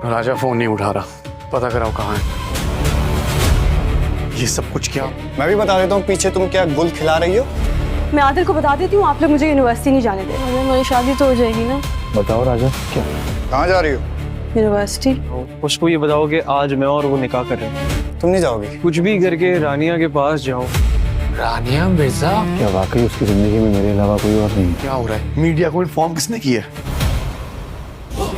राजा phone नहीं उठा रहा, पता कराओ कहाँ है। ये सब कुछ क्या? मैं भी बता देता हूँ, पीछे तुम क्या गुल खिला रही हो? मैं आदिल को बता देती हूँ, आप लोग मुझे यूनिवर्सिटी नहीं जाने दे। हमारी शादी तो हो जाएगी ना। बताओ राजा, क्या कहाँ जा रही हो? यूनिवर्सिटी। उसको ये बताओ कि आज मैं और वो निकाह कर रहे हैं। तुम नहीं जाओगी? कुछ भी करके रानिया के पास जाओ। रानिया मिर्जा? क्या वाकई उसकी जिंदगी में मेरे अलावा कोई और नहीं? क्या हो रहा है? मीडिया को इन्फॉर्म किसने किया?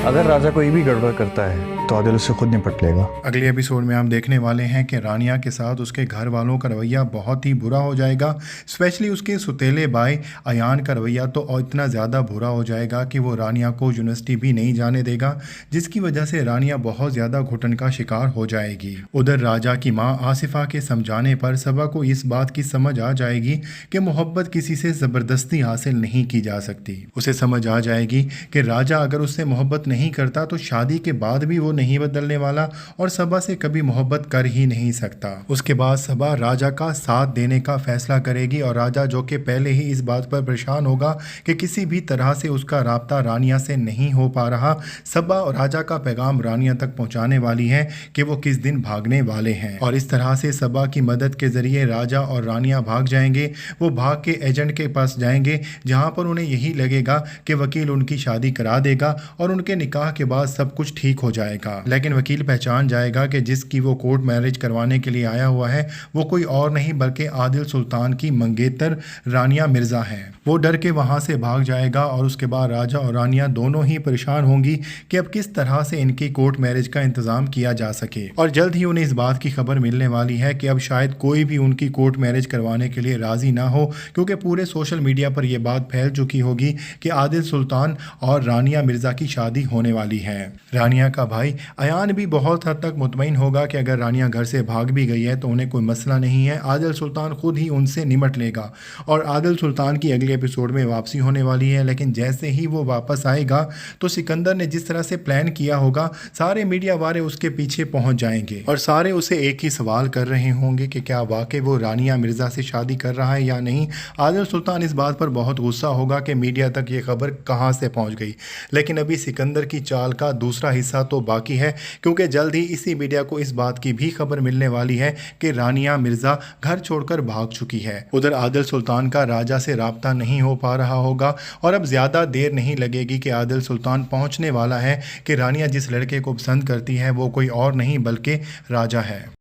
अगर राजा कोई भी गड़बड़ करता है तो आदिल उससे खुद निपट लेगा। अगले एपिसोड में हम देखने वाले हैं कि रानिया के साथ उसके घर वालों का रवैया बहुत ही बुरा हो जाएगा। स्पेशली उसके सुतेले भाई अयान का रवैया तो इतना ज़्यादा बुरा हो जाएगा कि वो रानिया को यूनिवर्सिटी भी नहीं जाने देगा, जिसकी वजह से रानिया बहुत ज़्यादा घुटन का शिकार हो जाएगी। उधर राजा की माँ आसिफा के समझाने पर सबा को इस बात की समझ आ जाएगी कि मोहब्बत किसी से ज़बरदस्ती हासिल नहीं की जा सकती। उसे समझ आ जाएगी कि राजा अगर उससे मोहब्बत नहीं करता तो शादी के बाद भी वो नहीं बदलने वाला और सबा से कभी मोहब्बत कर ही नहीं सकता। उसके बाद सबा राजा का साथ देने का फैसला करेगी और राजा, जो कि पहले ही इस बात पर परेशान होगा कि किसी भी तरह से उसका राब्ता रानिया से नहीं हो पा रहा, सबा और राजा का पैगाम रानिया तक पहुंचाने वाली है कि वो किस दिन भागने वाले हैं। और इस तरह से सबा की मदद के जरिए राजा और रानिया भाग जाएंगे। वो भाग के एजेंट के पास जाएंगे, जहां पर उन्हें यही लगेगा कि वकील उनकी शादी करा देगा और उनके निकाह के बाद सब कुछ ठीक हो जाएगा। लेकिन वकील पहचान जाएगा कि जिसकी वो कोर्ट मैरिज करवाने के लिए आया हुआ है वो कोई और नहीं बल्कि आदिल सुल्तान की मंगेतर रानिया मिर्जा है। वो डर के वहां से भाग जाएगा और उसके बाद राजा और रानिया दोनों ही परेशान होंगी कि अब किस तरह से इनकी कोर्ट मैरिज का इंतजाम किया जा सके। और जल्द ही उन्हें इस बात की खबर मिलने वाली है कि अब शायद कोई भी उनकी कोर्ट मैरिज करवाने के लिए राजी ना हो, क्योंकि पूरे सोशल मीडिया पर यह बात फैल चुकी होगी कि आदिल सुल्तान और रानिया मिर्जा की शादी होने वाली है। रानिया का भाई अयान भी बहुत हद तक मुतमईन होगा कि अगर रानिया घर से भाग भी गई है तो उन्हें कोई मसला नहीं है, आदिल सुल्तान खुद ही उनसे निमट लेगा। और आदिल सुल्तान की अगले एपिसोड में वापसी होने वाली है, लेकिन जैसे ही वो वापस आएगा तो सिकंदर ने जिस तरह से प्लान किया होगा सारे मीडिया वाले उसके पीछे पहुंच जाएंगे और सारे उसे एक ही सवाल कर रहे होंगे कि क्या वाकई वो रानिया मिर्जा से शादी कर रहा है या नहीं। आदिल सुल्तान इस बात पर बहुत गुस्सा होगा कि मीडिया तक ये खबर कहाँ से पहुँच गई। लेकिन अभी सिकंदर की चाल का दूसरा हिस्सा तो बाकी है, क्योंकि जल्द ही इसी मीडिया को इस बात की भी खबर मिलने वाली है कि रानिया मिर्जा घर छोड़कर भाग चुकी है। उधर आदिल सुल्तान का राजा से राब्ता नहीं हो पा रहा होगा और अब ज़्यादा देर नहीं लगेगी कि आदिल सुल्तान पहुंचने वाला है कि रानिया जिस लड़के को पसंद करती है वो कोई और नहीं बल्कि राजा है।